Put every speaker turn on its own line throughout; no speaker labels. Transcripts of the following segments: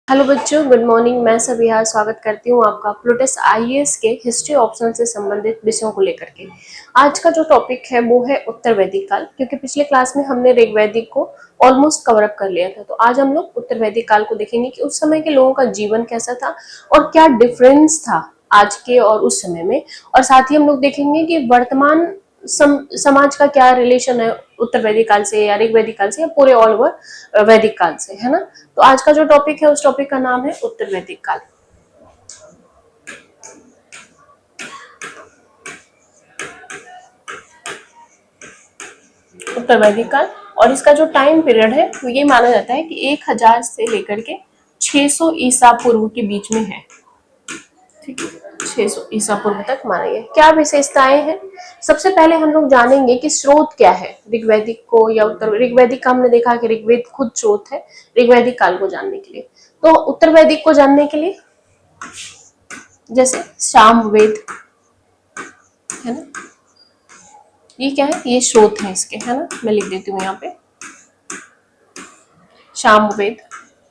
Hello बच्चों, good morning. मैं सबिहा स्वागत करती हूँ आपका प्लूटस आईएएस के हिस्ट्री ऑप्शन से संबंधित विषयों को लेकर के। आज का जो टॉपिक है वो है उत्तर वैदिक काल, क्योंकि पिछले क्लास में हमने ऋग वैदिक को ऑलमोस्ट कवर अप कर लिया था। तो आज हम लोग उत्तर वैदिक काल को देखेंगे कि उस समय के लोगों का जीवन कैसा था और क्या डिफरेंस था आज के और उस समय में। और साथ ही हम लोग देखेंगे कि वर्तमान समाज का क्या रिलेशन है उत्तर वैदिक काल से या ऋग वैदिक काल से या पूरे ऑल ओवर वैदिक काल से, है ना। तो आज का जो टॉपिक है उस टॉपिक का नाम है उत्तर वैदिक काल। उत्तर वैदिक काल और इसका जो टाइम पीरियड है वो ये माना जाता है कि 1000 से लेकर के 600 ईसा पूर्व के बीच में है। ठीक है, 600 ईसा पूर्व तक माना गया। क्या विशेषताएं हैं? सबसे पहले हम लोग जानेंगे कि स्रोत क्या है ऋग्वैदिक को या उत्तर ऋग्वैदिक का। हमने देखा कि ऋग्वेद खुद स्रोत है ऋग्वैदिक काल को जानने के लिए। तो उत्तर वैदिक को जानने के लिए जैसे सामवेद है ना, ये क्या है, ये स्रोत है इसके, है ना। मैं लिख देती हूँ यहाँ पे सामवेद,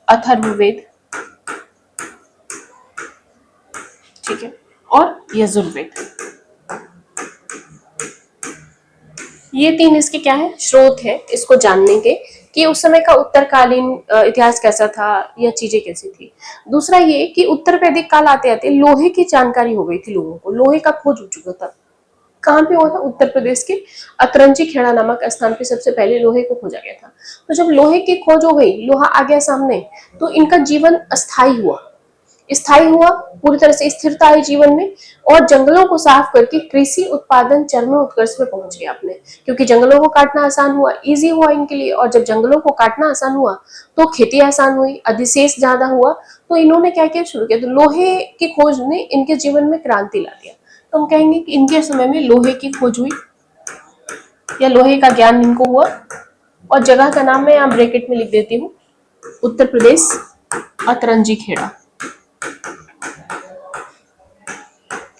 अथर्ववेद, ठीक है, और यजुर्वेद। ये तीन इसके क्या है, स्रोत है इसको जानने के कि उस समय का उत्तरकालीन इतिहास कैसा था या चीजें कैसी थी। दूसरा ये कि उत्तर वैदिक काल आते आते लोहे की जानकारी हो गई थी लोगों को, लोहे का खोज हो चुका था। कहाँ पे हुआ था? उत्तर प्रदेश के अतरंजी खेड़ा नामक स्थान पे सबसे पहले लोहे को खोजा गया था। तो जब लोहे की खोज हो गई, लोहा आ गया सामने, तो इनका जीवन अस्थायी हुआ, स्थायी हुआ, पूरी तरह से स्थिरता आई जीवन में। और जंगलों को साफ करके कृषि उत्पादन चरम उत्कर्ष में पहुंच गया अपने, क्योंकि जंगलों को काटना आसान हुआ, इजी हुआ इनके लिए। और जब जंगलों को काटना आसान हुआ तो खेती आसान हुई, अधिशेष ज्यादा हुआ। तो इन्होंने क्या किया, शुरू किया। तो लोहे की खोज ने इनके जीवन में क्रांति ला दिया। तो हम कहेंगे कि इनके समय में लोहे की खोज हुई या लोहे का ज्ञान इनको हुआ। और जगह का नाम मैं यहाँ ब्रैकेट में लिख देती हूँ, उत्तर प्रदेश अतरंजी खेड़ा।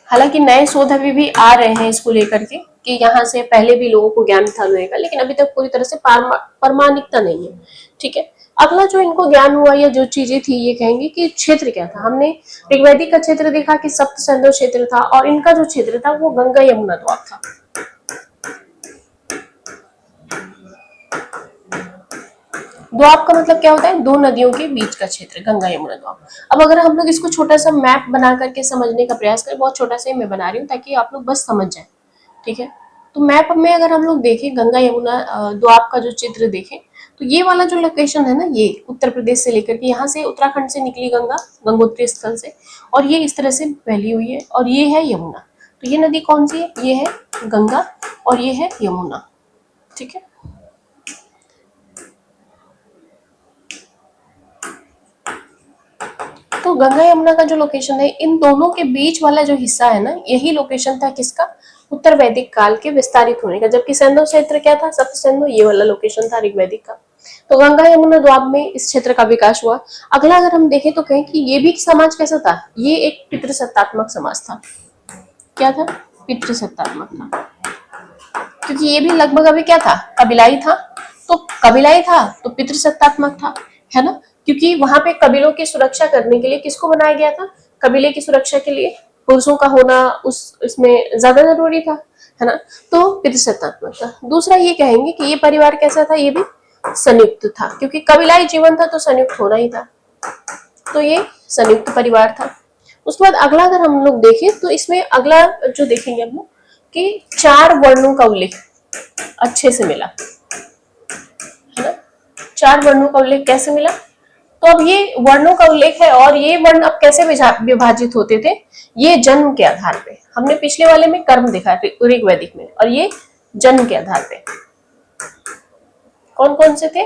हालांकि नए शोध अभी भी आ रहे हैं इसको लेकर के कि यहाँ से पहले भी लोगों को ज्ञान था लोहे का, लेकिन अभी तक पूरी तरह से प्रमाणिकता नहीं है। ठीक है, अगला जो इनको ज्ञान हुआ या जो चीजें थी, ये कहेंगे कि क्षेत्र क्या था। हमने ऋग्वैदिक का क्षेत्र देखा कि सप्त सिंधु क्षेत्र था, और इनका जो क्षेत्र था वो गंगा यमुना द्वाब था। द्वाब का मतलब क्या होता है? दो नदियों के बीच का क्षेत्र, गंगा यमुना द्वाब। अब अगर हम लोग इसको छोटा सा मैप बना करके समझने का प्रयास करें, बहुत छोटा सा ही मैं बना रही हूँ ताकि आप लोग बस समझ जाए। ठीक है, तो मैप में अगर हम लोग देखें गंगा यमुना द्वाब का जो चित्र देखें, तो ये वाला जो लोकेशन है ना, ये उत्तर प्रदेश से लेकर के यहाँ से उत्तराखंड से निकली गंगा गंगोत्री स्थल से, और ये इस तरह से फैली हुई है, और ये है यमुना। तो ये नदी कौन सी है? ये है गंगा और ये है यमुना। ठीक है, तो गंगा यमुना का जो लोकेशन है, इन दोनों के बीच वाला जो हिस्सा है ना, यही लोकेशन था किसका? उत्तर वैदिक काल के विस्तारित होने का। जबकि सिंधु क्षेत्र क्या था? सप्त सिंधु, ये वाला लोकेशन था ऋग्वैदिक का। तो गंगा यमुना द्वाब में इस क्षेत्र का विकास हुआ। अगला अगर हम देखें तो कहें कि ये भी समाज कैसा था? ये एक पितृसत्तात्मक समाज था। क्या था? पितृसत्तात्मक था, क्योंकि ये भी लगभग अभी क्या था? कबीलाई था। तो कबीलाई था तो पितृसत्तात्मक था, है ना। क्योंकि वहां पे कबीलों की सुरक्षा करने के लिए किसको बनाया गया था? कबीले की सुरक्षा के लिए पुरुषों का होना उस इसमें ज्यादा जरूरी था, है ना। तो पितृसत्तात्मक था। दूसरा ये कहेंगे कि ये परिवार कैसा था? ये भी संयुक्त था, क्योंकि कबीलाई जीवन था तो संयुक्त होना ही था। तो ये संयुक्त परिवार था। उसके बाद अगला अगर हम लोग देखें तो इसमें अगला जो देखेंगे हम लोग कि 4 वर्णों का उल्लेख अच्छे से मिला, है ना। 4 वर्णों का उल्लेख कैसे मिला? तो अब ये वर्णों का उल्लेख है, और ये वर्ण अब कैसे विभाजित होते थे? ये जन्म के आधार पे। हमने पिछले वाले में कर्म देखा ऋग्वैदिक में, और ये जन्म के आधार पे। कौन कौन से थे?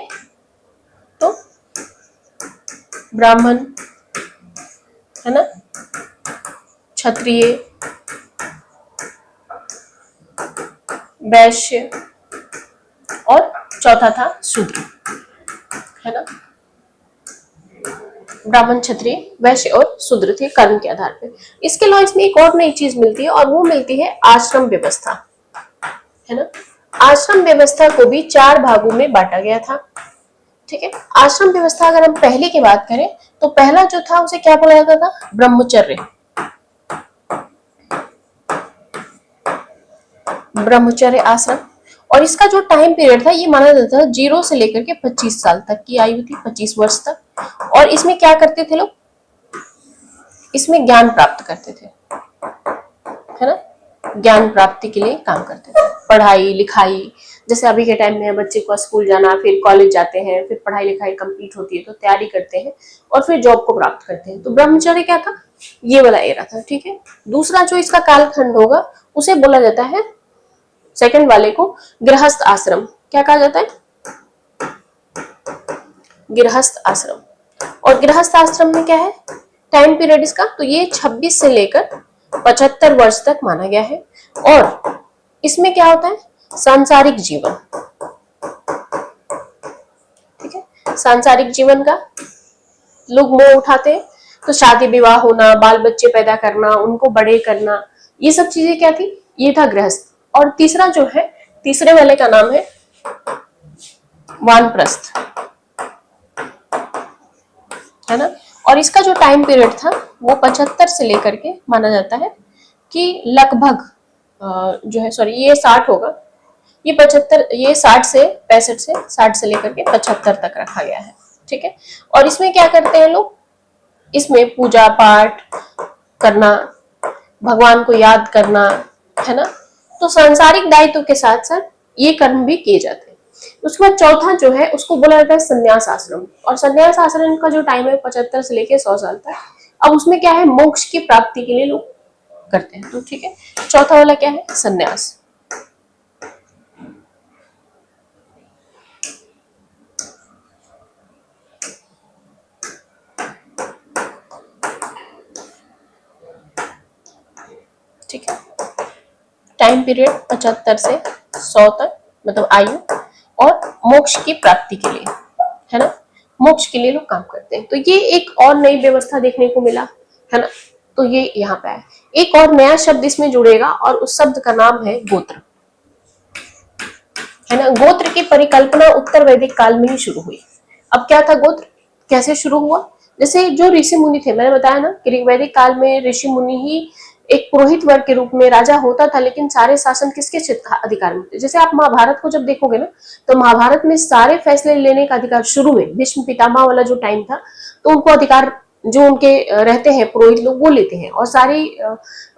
तो ब्राह्मण, है ना, क्षत्रिय, वैश्य, और चौथा था शूद्र, है ना। ब्राह्मण, क्षत्रिय, वैश्य और शूद्र थे कर्म के आधार पे। इसके अलावा इसमें एक और नई चीज मिलती है, और वो मिलती है आश्रम व्यवस्था, है ना। आश्रम व्यवस्था को भी 4 भागों में बांटा गया था। ठीक है। आश्रम व्यवस्था अगर हम पहले की बात करें तो पहला जो था उसे क्या बोला जाता था, ब्रह्मचर्य। ब्रह्मचर्य आश्रम। और इसका जो टाइम पीरियड था ये माना जाता था 0 से लेकर के 25 साल तक की आयु थी, 25 वर्ष तक। और इसमें क्या करते थे लोग, इसमें ज्ञान प्राप्त करते थे, है ना, ज्ञान प्राप्ति के लिए काम करते थे, पढ़ाई लिखाई। जैसे अभी के टाइम में बच्चे को स्कूल जाना, फिर कॉलेज जाते हैं, फिर पढ़ाई लिखाई कंप्लीट होती है तो तैयारी करते हैं और फिर जॉब को प्राप्त करते हैं। तो ब्रह्मचर्य क्या था, ये वाला एरा था, ठीक है। दूसरा जो इसका कालखंड होगा उसे बोला जाता है, सेकंड वाले को, गृहस्थ आश्रम। क्या कहा जाता है, गृहस्थ आश्रम। और गृहस्थ आश्रम में क्या है टाइम पीरियड इसका, तो ये 26 से लेकर 75 वर्ष तक माना गया है। और इसमें क्या होता है, सांसारिक जीवन, ठीक है। सांसारिक जीवन का लोग मोह उठाते हैं, तो शादी विवाह होना, बाल बच्चे पैदा करना, उनको बड़े करना, ये सब चीजें क्या थी, ये था गृहस्थ। और तीसरा जो है, तीसरे वाले का नाम है वानप्रस्थ, है ना। और इसका जो टाइम पीरियड था वो 75 से लेकर के माना जाता है कि लगभग जो है, सॉरी ये 60 होगा, ये 75, ये 60 से 65 से 60 से लेकर के 75 तक रखा गया है, ठीक है। और इसमें क्या करते हैं लोग, इसमें पूजा पाठ करना, भगवान को याद करना, है ना। तो सांसारिक दायित्व के साथ साथ ये कर्म भी किए जाते हैं। उसके बाद चौथा जो है उसको बोला जाता है संन्यास आश्रम। और संन्यास आश्रम का जो टाइम है 75 से लेके 100 साल तक। अब उसमें क्या है, मोक्ष की प्राप्ति के लिए लोग करते हैं, तो ठीक है। चौथा वाला क्या है, संन्यास। ठीक है, टाइम पीरियड 75 से 100 तक, मतलब आयु, और मोक्ष की प्राप्ति के लिए, है ना, मोक्ष के लिए लोग काम करते हैं। तो ये एक और नई व्यवस्था देखने को मिला, है ना। तो ये यहाँ पे है, एक और नया शब्द इसमें जुड़ेगा और उस शब्द का नाम है गोत्र, है ना। गोत्र की परिकल्पना उत्तर वैदिक काल में ही शुरू हुई। अब क्या था गोत्र, कैसे शुरू हुआ, जैसे जो ऋषि मुनि थे, मैंने बताया ना कि वैदिक काल में ऋषि मुनि ही एक पुरोहित वर्ग के रूप में राजा होता था, लेकिन सारे शासन किसके अधिकार में थे। जैसे आप महाभारत को जब देखोगे ना, तो महाभारत में सारे फैसले लेने का अधिकार शुरू में भीष्म पितामह वाला जो टाइम था, तो उनको अधिकार जो उनके रहते हैं पुरोहित लोग वो लेते हैं, और सारी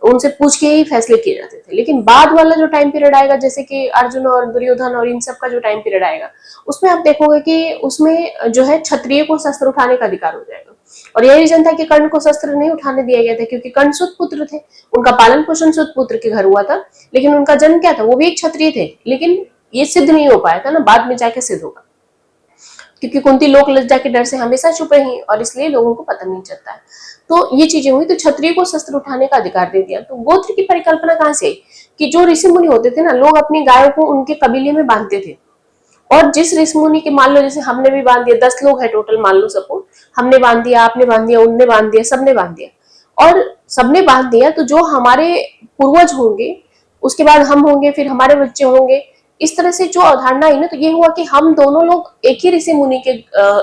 उनसे पूछ के ही फैसले किए जाते थे। लेकिन बाद वाला जो टाइम पीरियड आएगा, जैसे कि अर्जुन और दुर्योधन और इन सब का जो टाइम पीरियड आएगा, उसमें आप देखोगे कि उसमें जो है क्षत्रिय को शस्त्र उठाने का अधिकार हो जाएगा। और यही रीजन था कि कर्ण को शस्त्र नहीं उठाने दिया गया था, क्योंकि कर्ण सुत पुत्र थे, उनका पालन पोषण सुत पुत्र के घर हुआ था, लेकिन उनका जन्म क्या था, वो भी एक क्षत्रिय थे, लेकिन ये सिद्ध नहीं हो पाया था ना, बाद में जाके सिद्ध होगा, क्योंकि कुंती लोक लज्जा के डर से हमेशा चुप रही और इसलिए लोगों को पता नहीं चलता है। तो ये चीजें हुई, तो क्षत्रिय को शस्त्र उठाने का अधिकार दे दिया। तो गोत्र की परिकल्पना कहां से आई, कि जो ऋषि मुनि होते थे ना, लोग अपनी गायों को उनके कबीले में बांधते थे, और जिस ऋषि मुनि के, मान लो जैसे हमने भी बांध दिया, 10 लोग है टोटल, मान लो सपोज, हमने बांध दिया, आपने बांध दिया, उनने बांध दिया, सबने बांध दिया, और सबने बांध दिया, तो जो हमारे पूर्वज होंगे, उसके बाद हम होंगे, फिर हमारे बच्चे होंगे, इस तरह से जो अवधारणा है ना, तो ये हुआ कि हम दोनों लोग एक ही ऋषि मुनि के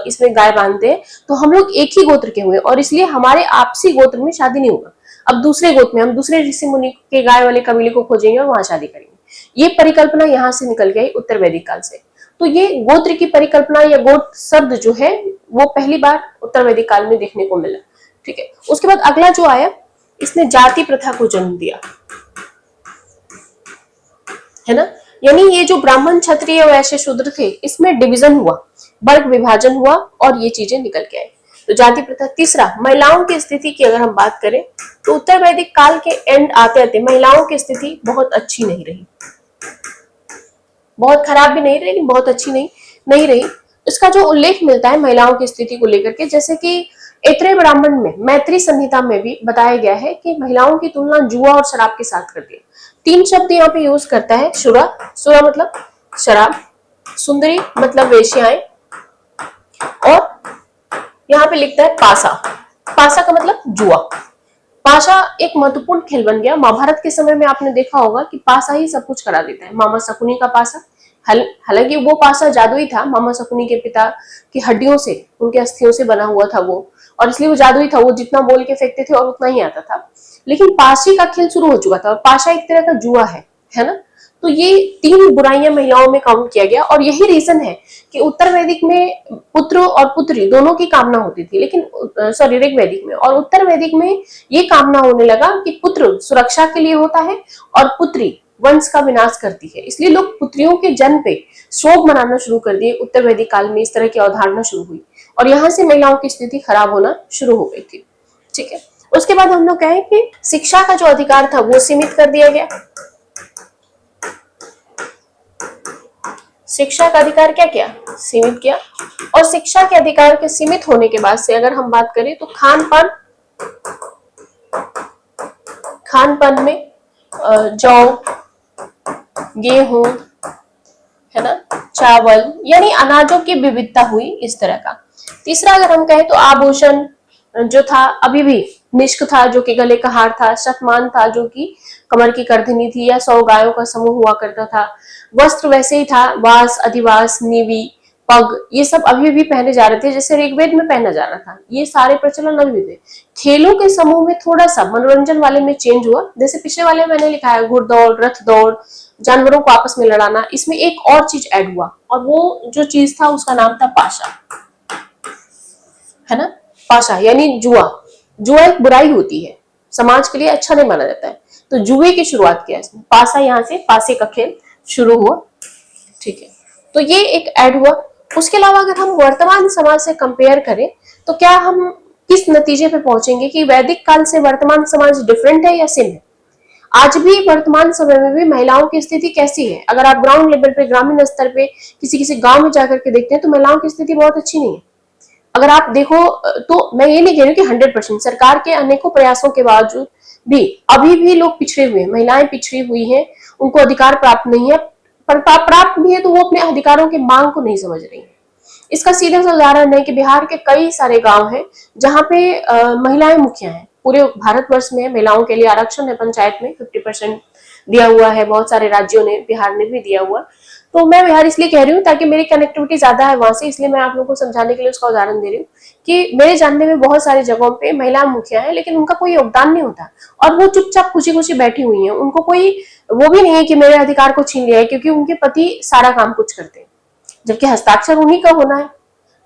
इसमें गाय बांधते हैं, तो हम लोग एक ही गोत्र के हुए, और इसलिए हमारे आपसी गोत्र में शादी नहीं होगा। अब दूसरे गोत्र में हम दूसरे ऋषि मुनि के गाय वाले कबीले को खोजेंगे और वहां शादी करेंगे। ये परिकल्पना यहाँ से निकल गई उत्तर वैदिक काल से। तो ये गोत्र की परिकल्पना या गोत्र शब्द जो है वो पहली बार उत्तर वैदिक काल में देखने को मिला, ठीक है। उसके बाद अगला जो आया, इसने जाति प्रथा को जन्म दिया, है ना। यानी ये जो ब्राह्मण क्षत्रिय वैश्य शूद्र थे, इसमें डिवीजन हुआ, वर्ग विभाजन हुआ, और ये चीजें निकल के आई। तो जाति प्रथा। तीसरा, महिलाओं की स्थिति की अगर हम बात करें, तो उत्तर वैदिक काल के एंड आते आते महिलाओं की स्थिति बहुत अच्छी नहीं रही, बहुत खराब भी नहीं रही, लेकिन बहुत अच्छी नहीं रही। इसका जो उल्लेख मिलता है महिलाओं की स्थिति को लेकर के, जैसे कि ऐत्रेय ब्राह्मण में, मैत्री संहिता में भी बताया गया है कि महिलाओं की तुलना जुआ और शराब के साथ करती है। 3 शब्द यहाँ पे यूज करता है, शुरा, शुरा मतलब शराब, सुंदरी मतलब वेश्याएं, और यहाँ पे लिखता है पासा, पासा का मतलब जुआ। पाशा एक महत्वपूर्ण खेल बन गया। महाभारत के समय में आपने देखा होगा कि पासा ही सब कुछ करा देता है, मामा शकुनी का पासा, हालांकि वो पासा जादुई था, मामा शकुनी के पिता की हड्डियों से, उनके अस्थियों से बना हुआ था वो, और इसलिए वो जादुई था, वो जितना बोल के फेंकते थे और उतना ही आता था। लेकिन पासे का खेल शुरू हो चुका था, और पाशा एक तरह का जुआ है ना। तो ये तीन बुराइयां महिलाओं में काउंट किया गया, और यही रीजन है कि उत्तर वैदिक में पुत्र और पुत्री दोनों की कामना होती थी, लेकिन सॉरी ऋग वैदिक में, और उत्तर वैदिक में ये कामना होने लगा कि पुत्र सुरक्षा के लिए होता है और पुत्री वंश का विनाश करती है, इसलिए लोग पुत्रियों के जन्म पे शोक मनाना शुरू कर दिए। उत्तर वैदिक काल में इस तरह की अवधारणा शुरू हुई, और यहाँ से महिलाओं की स्थिति खराब होना शुरू हो गई थी। ठीक है, उसके बाद हम लोग कहें कि शिक्षा का जो अधिकार था वो सीमित कर दिया गया। शिक्षा का अधिकार क्या किया? सीमित किया। और शिक्षा के अधिकार के सीमित होने के बाद से अगर हम बात करें तो खान पान में जौ, गेहूं, है ना, चावल, यानी अनाजों की विविधता हुई इस तरह का। तीसरा अगर हम कहें तो आभूषण जो था अभी भी निष्क था, जो कि गले का हार था, शतमान था जो कि कमर की करधनी थी, या 100 गायों का समूह हुआ करता था। वस्त्र वैसे ही था, वास, अधिवास, नीवी, पग, ये सब अभी भी पहने जा रहे थे जैसे ऋग्वेद में पहना जा रहा था, ये सारे प्रचलन अभी भी थे। खेलों के समूह में थोड़ा सा मनोरंजन वाले में चेंज हुआ, जैसे पिछले वाले मैंने लिखा है घुड़दौड़, रथ दौड़, जानवरों को आपस में लड़ाना, इसमें एक और चीज ऐड हुआ, और वो जो चीज था उसका नाम था पाशा, है ना। पाशा यानी जुआ। जुआ एक बुराई होती है, समाज के लिए अच्छा नहीं माना जाता है, तो जुए की शुरुआत किया इसमें, पासा, यहाँ से पासे का खेल शुरू हुआ। ठीक है, तो ये एक ऐड हुआ। उसके अलावा अगर हम वर्तमान समाज से कंपेयर करें तो क्या हम किस नतीजे पे पहुंचेंगे कि वैदिक काल से वर्तमान समाज डिफरेंट है या सेम है? आज भी वर्तमान समय में भी महिलाओं की स्थिति कैसी है? अगर आप ग्राउंड लेवल पे, ग्रामीण स्तर पे किसी किसी गांव में जाकर के देखते हैं तो महिलाओं की स्थिति बहुत अच्छी नहीं है। अगर आप देखो तो मैं ये नहीं कह रही हूँ कि 100%, सरकार के अनेकों प्रयासों के बावजूद भी अभी भी लोग पिछड़े हुए हैं, महिलाएं पिछड़ी हुई हैं, उनको अधिकार प्राप्त नहीं है, पर प्राप्त भी है तो वो अपने अधिकारों की मांग को नहीं समझ रही है। इसका सीधा सा उदाहरण है कि बिहार के कई सारे गांव हैं जहां पे महिलाएं मुखिया हैं। पूरे भारतवर्ष में महिलाओं के लिए आरक्षण है, पंचायत में 50% दिया हुआ है, बहुत सारे राज्यों ने, बिहार ने भी दिया हुआ। तो मैं बिहार इसलिए कह रही हूँ ताकि मेरी कनेक्टिविटी ज्यादा है वहां से, इसलिए मैं आप लोगों को समझाने के लिए उसका उदाहरण दे रही हूँ कि मेरे जानने में बहुत सारी जगहों पे महिला मुखिया है, लेकिन उनका कोई योगदान नहीं होता, और वो चुपचाप खुशी खुशी बैठी हुई है, उनको कोई वो भी नहीं है कि मेरे अधिकार को छीन लिया है, क्योंकि उनके पति सारा काम कुछ करते हैं, जबकि हस्ताक्षर उन्हीं का होना है।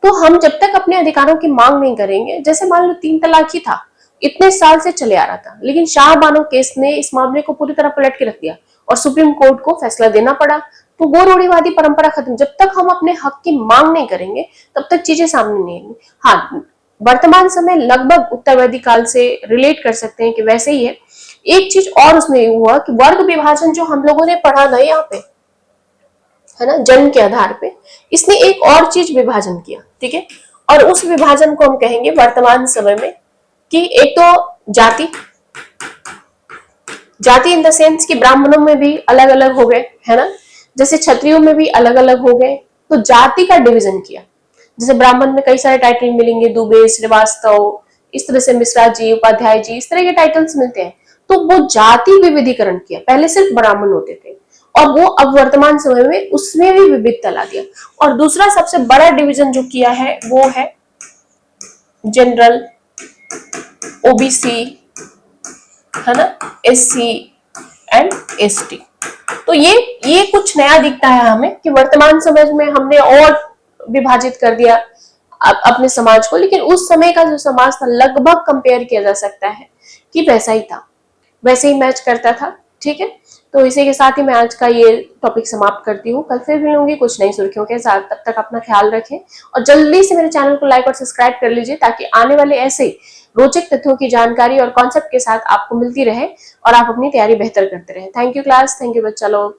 तो हम जब तक अपने अधिकारों की मांग नहीं करेंगे, जैसे मान लो 3 तलाक ही था, इतने साल से चले आ रहा था, लेकिन शाह बानो केस ने इस मामले को पूरी तरह पलट के रख दिया और सुप्रीम कोर्ट को फैसला देना पड़ा। तो वो रूढ़िवादी परंपरा खत्म। जब तक हम अपने हक की मांग नहीं करेंगे तब तक चीजें सामने नहीं आएंगी। हाँ, वर्तमान समय लगभग उत्तर वैदिक काल से रिलेट कर सकते हैं कि वैसे ही है। एक चीज और उसमें हुआ कि वर्ग विभाजन जो हम लोगों ने पढ़ा ना यहाँ पे, है ना, जन्म के आधार पे, इसने एक और चीज विभाजन किया। ठीक है, और उस विभाजन को हम कहेंगे वर्तमान समय में कि एक तो जाति, जाति इन द सेंस कि ब्राह्मणों में भी अलग अलग हो गए, है ना, जैसे क्षत्रियों में भी अलग अलग हो गए, तो जाति का डिवीजन किया। जैसे ब्राह्मण में कई सारे टाइटल मिलेंगे, दुबे, श्रीवास्तव, इस तरह से मिश्रा जी, उपाध्याय जी, इस तरह के टाइटल्स मिलते हैं। तो वो जाति विविधीकरण किया, पहले सिर्फ ब्राह्मण होते थे, और वो अब वर्तमान समय में उसमें भी विविधता ला दिया। और दूसरा सबसे बड़ा डिवीजन जो किया है वो है जनरल, ओबीसी, है ना, एससी एंड एसटी। तो ये कुछ नया दिखता है हमें कि वर्तमान समय में हमने और विभाजित कर दिया अपने समाज को, लेकिन उस समय का जो समाज था लगभग कंपेयर किया जा सकता है कि वैसा ही था, वैसे ही मैच करता था। ठीक है, तो इसी के साथ ही मैं आज का ये टॉपिक समाप्त करती हूँ। कल फिर मिलूंगी कुछ नई सुर्खियों के साथ, तब तक अपना ख्याल रखें और जल्दी से मेरे चैनल को लाइक और सब्सक्राइब कर लीजिए ताकि आने वाले ऐसे रोचक तथ्यों की जानकारी और कॉन्सेप्ट के साथ आपको मिलती रहे और आप अपनी तैयारी बेहतर करते रहे। Thank you class, thank you बच्चा लोग।